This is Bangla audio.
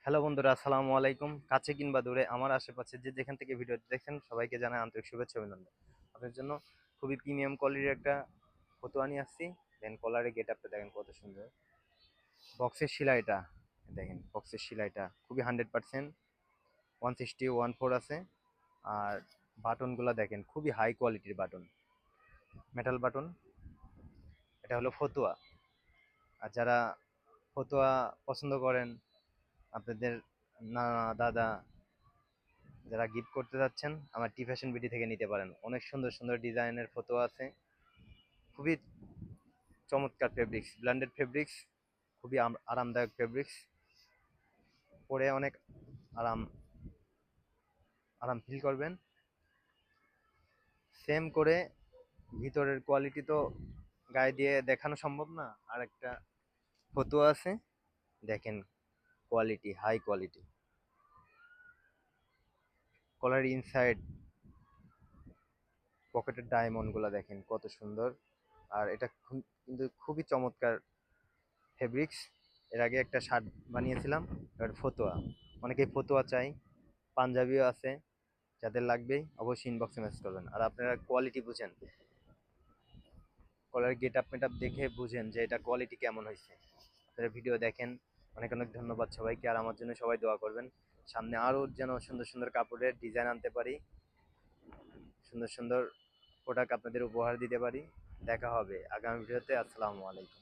হ্যালো বন্ধুরা, আসসালামু আলাইকুম। কাছে কিংবা দূরে আমার আশেপাশে যে যেখান থেকে ভিডিওটি দেখছেন সবাইকে জানাই আন্তরিক শুভেচ্ছা অভিনন্দন। আপনার জন্য খুবই প্রিমিয়াম কোয়ালিটির একটা ফতুয়া নিয়ে আসছি। দেন কলারের গেট আপটা দেখেন কত সুন্দর। বক্সের সেলাইটা দেখেন, বক্সের সেলাইটা খুবই 100% 160 1/4 আছে। আর বাটনগুলো দেখেন খুবই হাই কোয়ালিটির বাটন, মেটাল বাটন। এটা হলো ফতুয়া। আর যারা ফতুয়া পছন্দ করেন, আপনাদের নানা দাদা যারা গিফট করতে যাচ্ছেন, আমার টি ফ্যাশন বিডি থেকে নিতে পারেন। অনেক সুন্দর সুন্দর ডিজাইনের ফটো আছে, খুবই চমৎকার ফেব্রিক্স, ব্ল্যান্ডেড ফেব্রিক্স, খুবই আরামদায়ক ফেব্রিক্স। পরে অনেক আরাম আরাম ফিল করবেন। সেম করে ভিতরের কোয়ালিটি তো গায়ে দিয়ে দেখানো সম্ভব না। আর একটা ফটো আছে, দেখেন কোয়ালিটি হাই কোয়ালিটি। কলার ইনসাইড পকেটের ডায়মন্ডগুলো দেখেন কত সুন্দর। আর এটা কিন্তু খুবই চমৎকার ফেব্রিক্স। এর আগে একটা শার্ট বানিয়েছিলাম, এবার ফতোয়া। অনেকেই ফতোয়া চাই, পাঞ্জাবিও আছে। যাদের লাগবে অবশ্যই ইনবক্সে মেসেজ করবেন। আর আপনারা কোয়ালিটি বুঝেন, কলার গেট আপ মেট আপ দেখে বুঝেন যে এটা কোয়ালিটি কেমন হয়েছে। আপনারা ভিডিও দেখেন। অনেক অনেক ধন্যবাদ সবাইকে। আর আমার জন্য সবাই দোয়া করবেন, সামনে আরও যেন সুন্দর সুন্দর কাপড়ের ডিজাইন আনতে পারি, সুন্দর সুন্দর প্রোডাক্ট আপনাদের উপহার দিতে পারি। দেখা হবে আগামী ভিডিওতে। আসসালামু আলাইকুম।